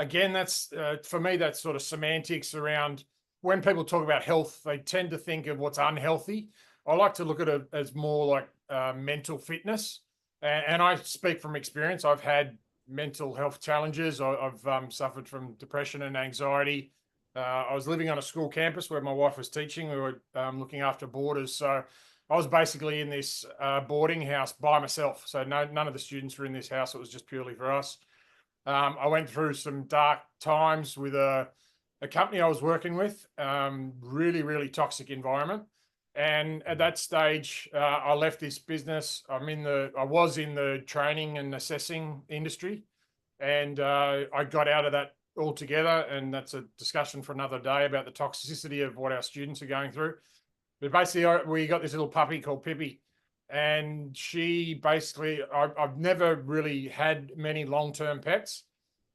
again, that's for me, that's sort of semantics around when people talk about health, they tend to think of what's unhealthy. I like to look at it as more like mental fitness. And I speak from experience. I've had mental health challenges. I've suffered from depression and anxiety. I was living on a school campus where my wife was teaching. We were looking after boarders. So I was basically in this boarding house by myself. So none of the students were in this house. It was just purely for us. I went through some dark times with a company I was working with, really, really toxic environment. And at that stage, I left this business. I was in the training and assessing industry, and I got out of that altogether. And that's a discussion for another day about the toxicity of what our students are going through. But basically, we got this little puppy called Pippi, and she basically, I've never really had many long-term pets,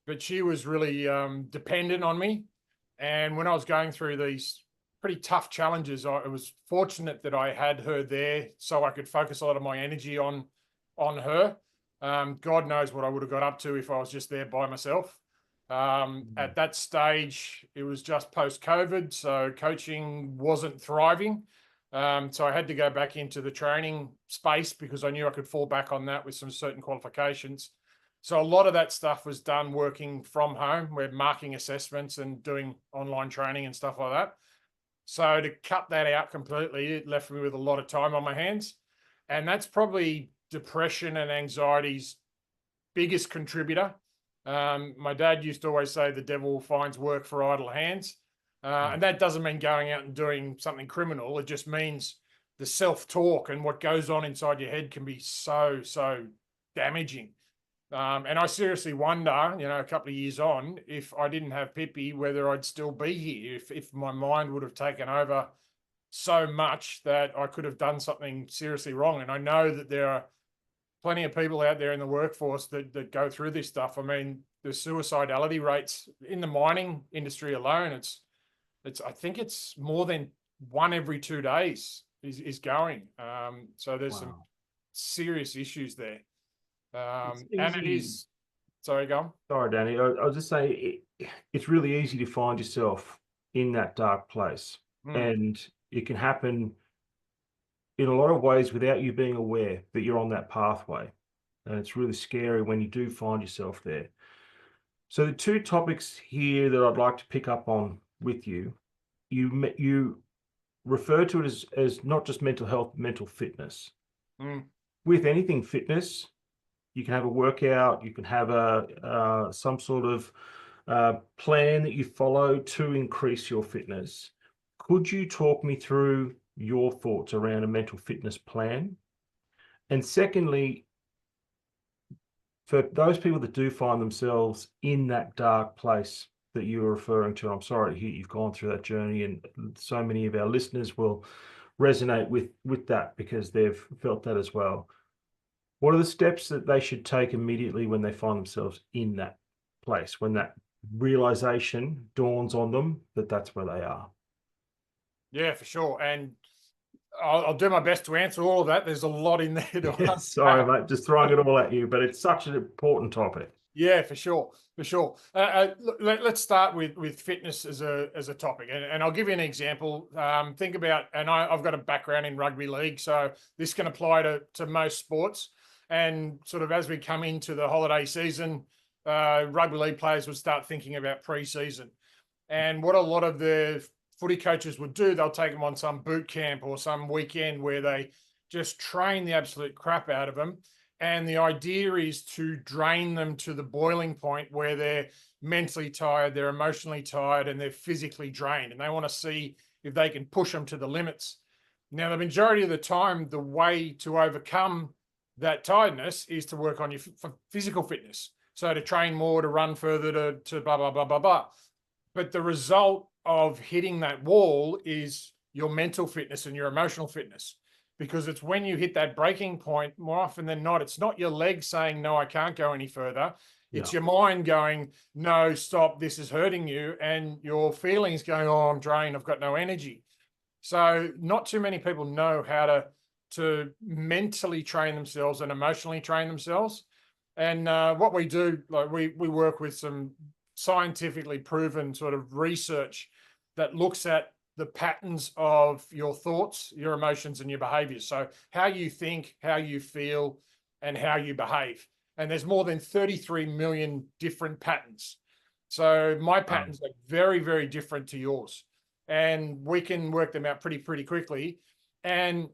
but she was really dependent on me. And when I was going through these pretty tough challenges, I was fortunate that I had her there so I could focus a lot of my energy on her. God knows what I would have got up to if I was just there by myself. At that stage, it was just post-COVID, so coaching wasn't thriving. So I had to go back into the training space because I knew I could fall back on that with some certain qualifications. So a lot of that stuff was done working from home. We're marking assessments and doing online training and stuff like that. So to cut that out completely, it left me with a lot of time on my hands. And that's probably depression and anxiety's biggest contributor. My dad used to always say the devil finds work for idle hands. And that doesn't mean going out and doing something criminal. It just means the self-talk and what goes on inside your head can be so, so damaging. And I seriously wonder, a couple of years on, if I didn't have Pippi, whether I'd still be here, if my mind would have taken over so much that I could have done something seriously wrong. And I know that there are plenty of people out there in the workforce that go through this stuff. I mean, the suicidality rates in the mining industry alone, I think it's more than 1 every 2 days is going. So there's some serious issues there. And it is, sorry, go on. Sorry, Danny. I'll just say it's really easy to find yourself in that dark place. And it can happen in a lot of ways without you being aware that you're on that pathway. And it's really scary when you do find yourself there. So the 2 topics here that I'd like to pick up on with you, you refer to it as not just mental health, mental fitness. With anything fitness, you can have a workout, you can have some sort of plan that you follow to increase your fitness. Could you talk me through your thoughts around a mental fitness plan? And secondly, for those people that do find themselves in that dark place that you were referring to, I'm sorry to hear you've gone through that journey, and so many of our listeners will resonate with that because they've felt that as well. What are the steps that they should take immediately when they find themselves in that place, when that realization dawns on them that that's where they are? Yeah, for sure. And I'll do my best to answer all of that. There's a lot in there. Sorry, mate, just throwing it all at you, but it's such an important topic. Yeah, for sure, for sure. Let's start with fitness as a topic, and I'll give you an example. Think about, and I've got a background in rugby league, so this can apply to most sports. And sort of as we come into the holiday season, rugby league players would start thinking about pre-season. And what a lot of the footy coaches would do, they'll take them on some boot camp or some weekend where they just train the absolute crap out of them. And the idea is to drain them to the boiling point where they're mentally tired, they're emotionally tired, and they're physically drained. And they want to see if they can push them to the limits. Now, the majority of the time, the way to overcome that tiredness is to work on your physical fitness. So to train more, to run further, to blah, blah, blah, blah, blah. But the result of hitting that wall is your mental fitness and your emotional fitness. Because it's when you hit that breaking point, more often than not, it's not your legs saying, no, I can't go any further. It's your mind going, no, stop, this is hurting you. And your feelings going, oh, I'm drained, I've got no energy. So not too many people know how to mentally train themselves and emotionally train themselves. And what we do, like we work with some scientifically proven sort of research that looks at the patterns of your thoughts, your emotions, and your behaviors. So how you think, how you feel, and how you behave. And there's more than 33 million different patterns. So my patterns are very, very different to yours. And we can work them out pretty quickly. And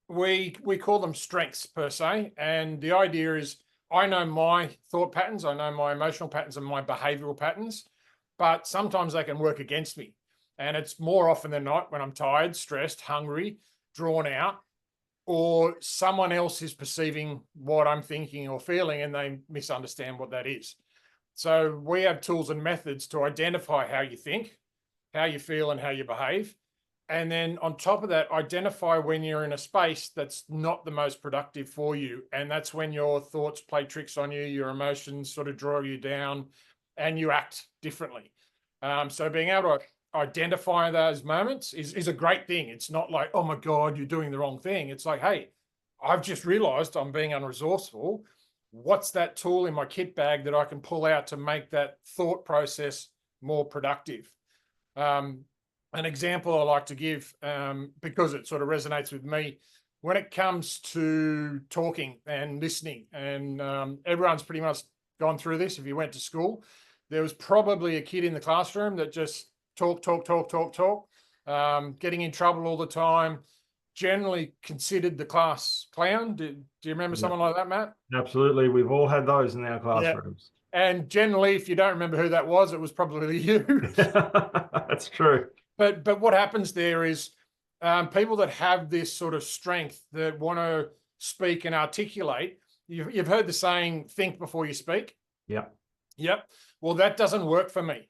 we call them strengths per se. And the idea is I know my thought patterns, I know my emotional patterns and my behavioral patterns, but sometimes they can work against me. And it's more often than not when I'm tired, stressed, hungry, drawn out, or someone else is perceiving what I'm thinking or feeling and they misunderstand what that is. So we have tools and methods to identify how you think, how you feel, and how you behave. And then on top of that, identify when you're in a space that's not the most productive for you. And that's when your thoughts play tricks on you, your emotions sort of draw you down, and you act differently. So being able to identify those moments is a great thing. It's not like, oh my God, you're doing the wrong thing. It's like, hey, I've just realized I'm being unresourceful. What's that tool in my kit bag that I can pull out to make that thought process more productive? An example I like to give, because it sort of resonates with me, when it comes to talking and listening, and everyone's pretty much gone through this. If you went to school, there was probably a kid in the classroom that just talk, getting in trouble all the time, generally considered the class clown. Do you remember someone like that, Matt? Absolutely. We've all had those in our classrooms. And generally, if you don't remember who that was, it was probably you. That's true. But what happens there is people that have this sort of strength that want to speak and articulate, you've heard the saying, think before you speak. Yep. Well, that doesn't work for me.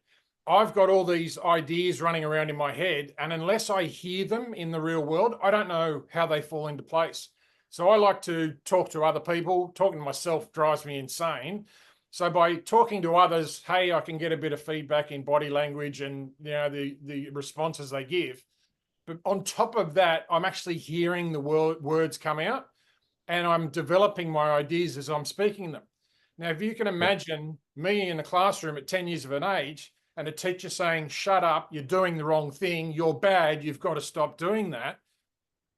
I've got all these ideas running around in my head, and unless I hear them in the real world, I don't know how they fall into place. So I like to talk to other people. Talking to myself drives me insane. So by talking to others, hey, I can get a bit of feedback in body language and the responses they give. But on top of that, I'm actually hearing the words come out, and I'm developing my ideas as I'm speaking them. Now, if you can imagine me in a classroom at 10 years of an age and a teacher saying, shut up, you're doing the wrong thing, you're bad, you've got to stop doing that.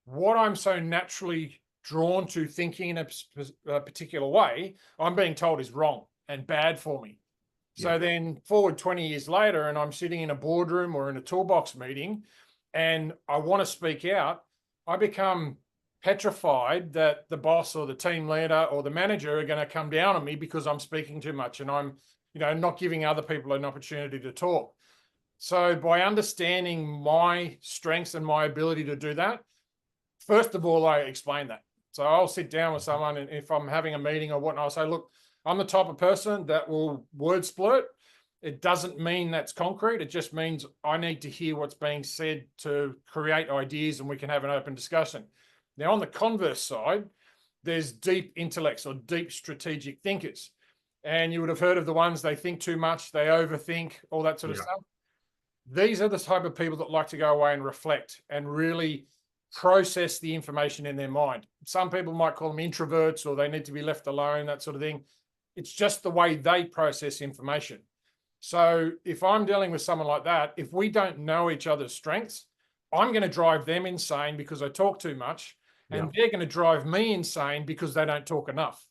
What I'm so naturally drawn to thinking in a particular way, I'm being told is wrong and bad for me. So then forward 20 years later, and I'm sitting in a boardroom or in a toolbox meeting, and I want to speak out, I become petrified that the boss or the team leader or the manager are going to come down on me because I'm speaking too much and I'm, not giving other people an opportunity to talk. So by understanding my strengths and my ability to do that, first of all, I explain that. So I'll sit down with someone, and if I'm having a meeting or whatnot, I'll say, look, I'm the type of person that will word splurt. It doesn't mean that's concrete. It just means I need to hear what's being said to create ideas and we can have an open discussion. Now, on the converse side, there's deep intellects or deep strategic thinkers. And you would have heard of the ones, they think too much, they overthink, all that sort of stuff. These are the type of people that like to go away and reflect and really process the information in their mind. Some people might call them introverts, or they need to be left alone, that sort of thing. It's just the way they process information. So if I'm dealing with someone like that, if we don't know each other's strengths, I'm going to drive them insane because I talk too much, and they're going to drive me insane because they don't talk enough.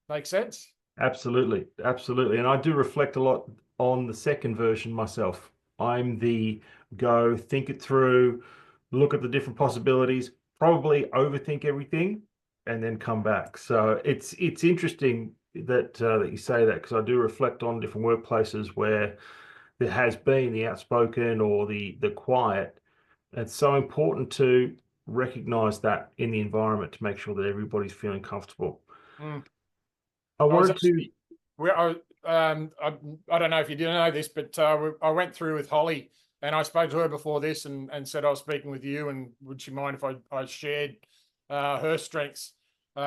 Make sense? Absolutely. And I do reflect a lot on the second version myself. I'm the go, think it through, look at the different possibilities, probably overthink everything, and then come back. So it's interesting that you say that, because I do reflect on different workplaces where there has been the outspoken or the quiet. It's so important to recognize that in the environment to make sure that everybody's feeling comfortable. I wanted to. I don't know if you didn't know this, but I went through with Holly, and I spoke to her before this and said I was speaking with you, and would she mind if I shared her strengths?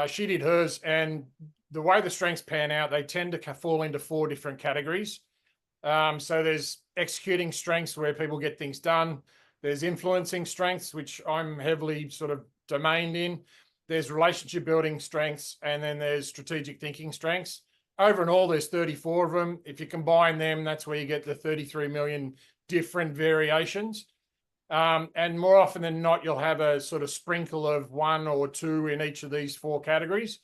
She did hers, and the way the strengths pan out, they tend to fall into 4 different categories. So there's executing strengths where people get things done. There's influencing strengths, which I'm heavily sort of domained in. There's relationship building strengths, and then there's strategic thinking strengths. over and all, there's 34 of them. If you combine them, that's where you get the 33 million different variations. And more often than not, you'll have a sort of sprinkle of one or two in each of these four categories.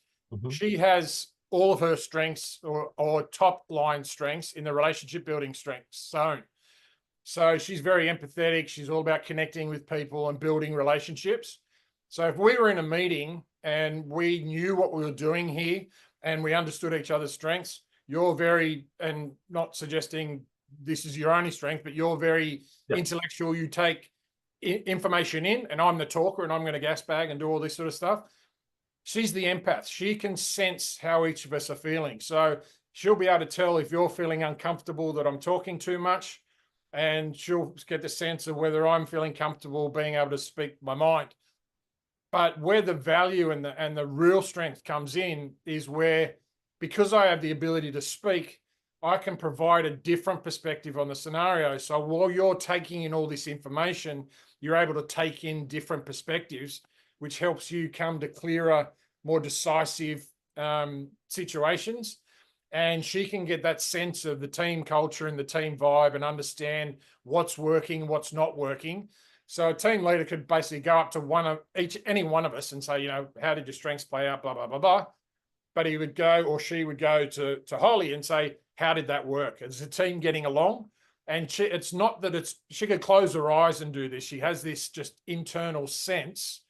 She has all of her strengths or top line strengths in the relationship building strengths zone. So she's very empathetic. She's all about connecting with people and building relationships. So if we were in a meeting and we knew what we were doing here and we understood each other's strengths, you're very, and not suggesting this is your only strength, but you're very intellectual. You take information in, and I'm the talker and I'm going to gas bag and do all this sort of stuff. She's the empath. She can sense how each of us are feeling. So she'll be able to tell if you're feeling uncomfortable that I'm talking too much, and she'll get the sense of whether I'm feeling comfortable being able to speak my mind. But where the value and the real strength comes in is where, because I have the ability to speak, I can provide a different perspective on the scenario. So while you're taking in all this information, you're able to take in different perspectives, which helps you come to clearer, more decisive situations. And she can get that sense of the team culture and the team vibe and understand what's working, what's not working. So a team leader could basically go up to any one of us and say, how did your strengths play out, blah, blah, blah, blah. But he would go, or she would go to Holly and say, how did that work? Is the team getting along? And it's not that she could close her eyes and do this. She has this just internal sense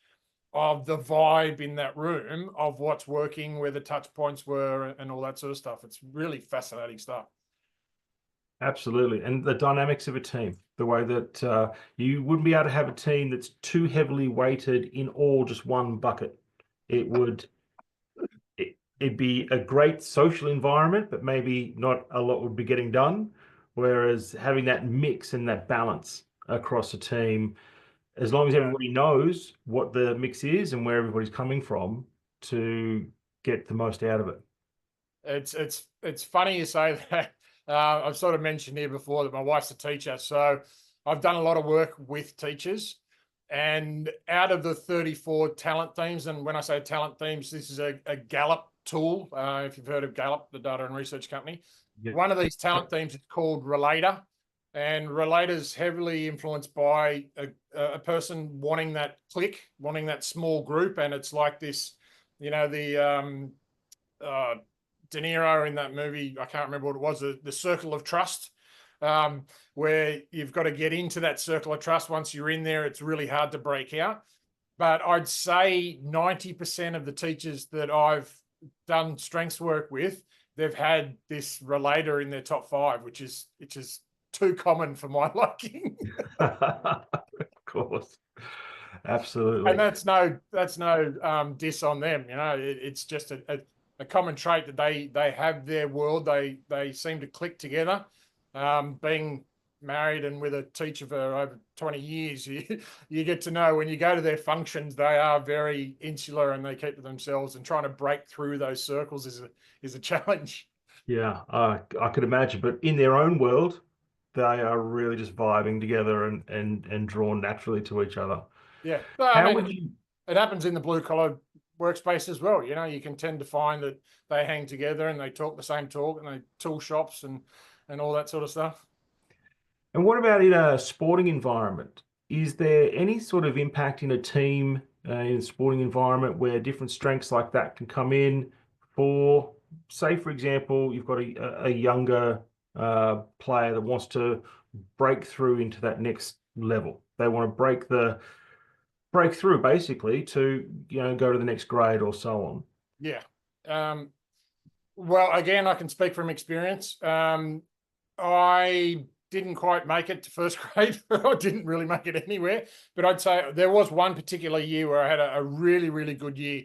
of the vibe in that room, of what's working, where the touch points were, and all that sort of stuff. It's really fascinating stuff. Absolutely. And the dynamics of a team, the way that you wouldn't be able to have a team that's too heavily weighted in all just one bucket. It'd be a great social environment, but maybe not a lot would be getting done. Whereas having that mix and that balance across a team, as long as everybody knows what the mix is and where everybody's coming from, to get the most out of it. It's funny you say that. I've sort of mentioned here before that my wife's a teacher, so I've done a lot of work with teachers. And out of the 34 talent themes, and when I say talent themes, this is a Gallup tool. If you've heard of Gallup, the data and research company, one of these talent themes is called Relator. And Relator's heavily influenced by a person wanting that click, wanting that small group. And it's like this, the De Niro in that movie, I can't remember what it was, the circle of trust, where you've got to get into that circle of trust. Once you're in there, it's really hard to break out. But I'd say 90% of the teachers that I've done strengths work with, they've had this Relator in their top 5, which is too common for my liking. Of course. Absolutely. And that's no diss on them. It's just a common trait that they have their world. They seem to click together. Being married and with a teacher for over 20 years, you get to know when you go to their functions, they are very insular and they keep to themselves, and trying to break through those circles is a challenge. Yeah, I could imagine, but in their own world, they are really just vibing together and drawn naturally to each other. Yeah. It happens in the blue collar workspace as well. You can tend to find that they hang together and they talk the same talk, and they tool shops and all that sort of stuff. And what about in a sporting environment? Is there any sort of impact in a team, in a sporting environment, where different strengths like that can come in? For, say, for example, you've got a younger player that wants to break through into that next level. They want to break through basically to go to the next grade or so on. Yeah. Well, again, I can speak from experience. I didn't quite make it to first grade. I didn't really make it anywhere, but I'd say there was one particular year where I had a really, really good year.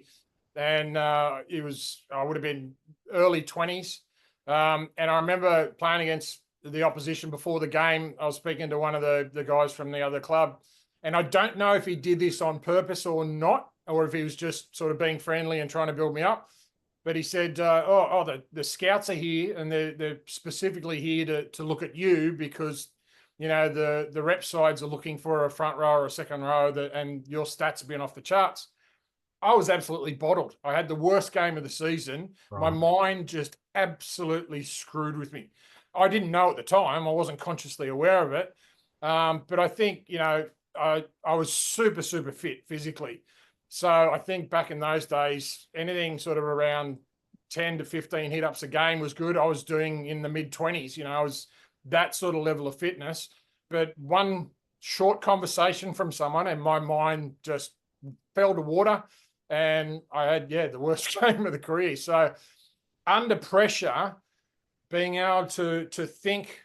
And I would have been early 20s. And I remember playing against the opposition before the game. I was speaking to one of the guys from the other club, and I don't know if he did this on purpose or not, or if he was just sort of being friendly and trying to build me up. But he said, the scouts are here, and they're specifically here to look at you because, the rep sides are looking for a front row or a second row, and your stats have been off the charts. I was absolutely bottled. I had the worst game of the season. Right. My mind just absolutely screwed with me. I didn't know at the time. I wasn't consciously aware of it. But I think, I was super, super fit physically. So I think back in those days, anything sort of around 10 to 15 hit ups a game was good. I was doing in the mid 20s, I was that sort of level of fitness. But one short conversation from someone and my mind just fell to water, and I had, the worst game of the career. So under pressure, being able to think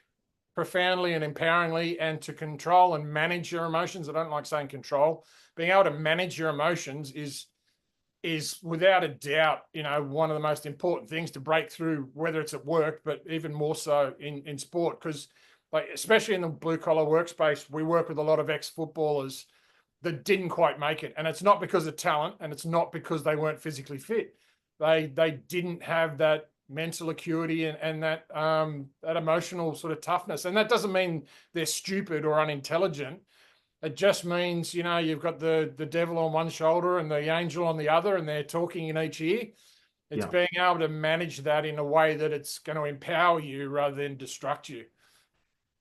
profoundly and empoweringly and to control and manage your emotions. I don't like saying control. Being able to manage your emotions is without a doubt, one of the most important things to break through, whether it's at work, but even more so in sport. Because like, especially in the blue collar workspace, we work with a lot of ex-footballers that didn't quite make it. And it's not because of talent, and it's not because they weren't physically fit. They didn't have that mental acuity and that that emotional sort of toughness. And that doesn't mean they're stupid or unintelligent. It just means, you've got the devil on one shoulder and the angel on the other, and they're talking in each ear. It's being able to manage that in a way that it's going to empower you rather than destruct you.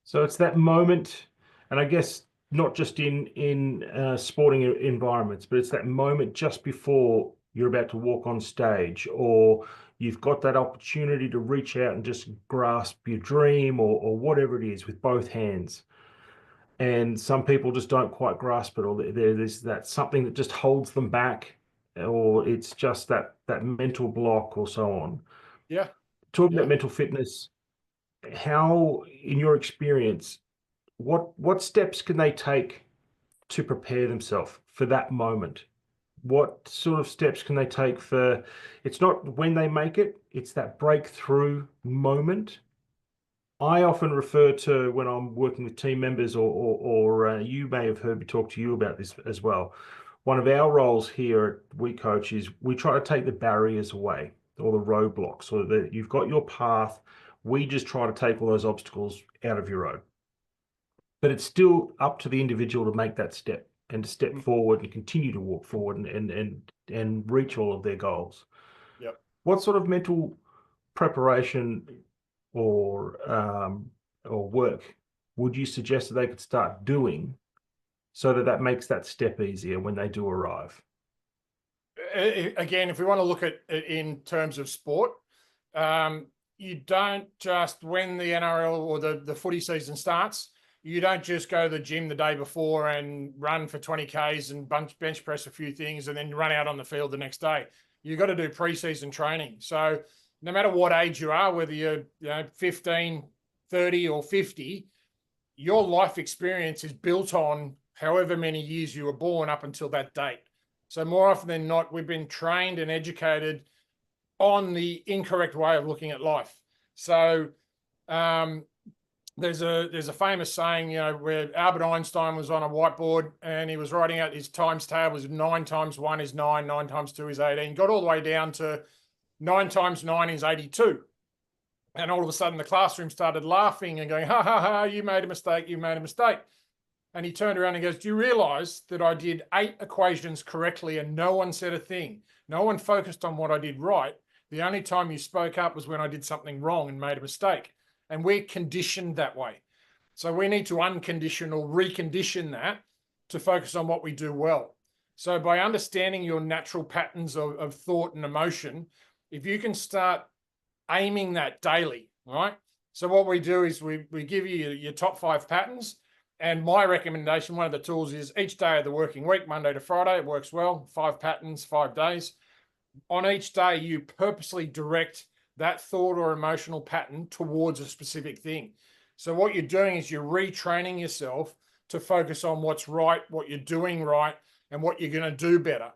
So it's that moment, and I guess not just in sporting environments, but it's that moment just before you're about to walk on stage, or you've got that opportunity to reach out and just grasp your dream or whatever it is with both hands. And some people just don't quite grasp it, or there's that something that just holds them back, or it's just that mental block or so on. Yeah. Talking about mental fitness, how, in your experience, what steps can they take to prepare themselves for that moment? What sort of steps can they take for, it's not when they make it, it's that breakthrough moment. I often refer to when I'm working with team members, or you may have heard me talk to you about this as well. One of our roles here at We Coach is we try to take the barriers away, or the roadblocks, so that you've got your path. We just try to take all those obstacles out of your road. But it's still up to the individual to make that step and to step forward and continue to walk forward and reach all of their goals. Yep. What sort of mental preparation or work would you suggest that they could start doing so that that makes that step easier when they do arrive? Again, if we want to look at it in terms of sport, you don't just, when the NRL or the footy season starts, you don't just go to the gym the day before and run for 20 Ks and bench press a few things and then run out on the field the next day. You've got to do pre-season training. So no matter what age you are, whether you're 15, 30 or 50, your life experience is built on however many years you were born up until that date. So more often than not, we've been trained and educated on the incorrect way of looking at life. So there's a famous saying, where Albert Einstein was on a whiteboard and he was writing out his times table was 9 times 1 is 9, 9 times 2 is 18, got all the way down to 9 times 9 is 82. And all of a sudden the classroom started laughing and going, ha, ha, ha, you made a mistake, you made a mistake. And he turned around and goes, do you realize that I did 8 equations correctly and no one said a thing? No one focused on what I did right. The only time you spoke up was when I did something wrong and made a mistake. And we're conditioned that way. So we need to uncondition or recondition that to focus on what we do well. So by understanding your natural patterns of thought and emotion, if you can start aiming that daily, right? So what we do is we give you your top 5 patterns. And my recommendation, one of the tools is each day of the working week, Monday to Friday, it works well, 5 patterns, 5 days. On each day, you purposely direct that thought or emotional pattern towards a specific thing. So what you're doing is you're retraining yourself to focus on what's right, what you're doing right, and what you're going to do better.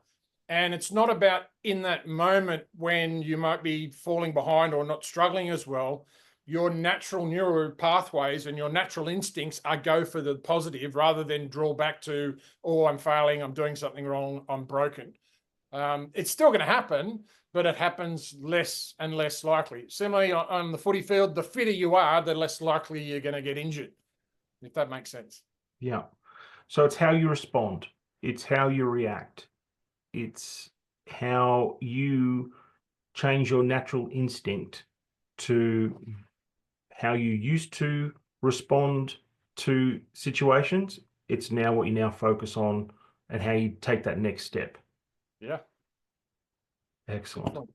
And it's not about in that moment when you might be falling behind or not struggling as well. Your natural neural pathways and your natural instincts are go for the positive rather than draw back to, oh, I'm failing, I'm doing something wrong, I'm broken. It's still going to happen, but it happens less and less likely. Similarly, on the footy field, the fitter you are, the less likely you're going to get injured, if that makes sense. Yeah. So it's how you respond. It's how you react. It's how you change your natural instinct to how you used to respond to situations. It's now what you now focus on and how you take that next step. Yeah. Excellent.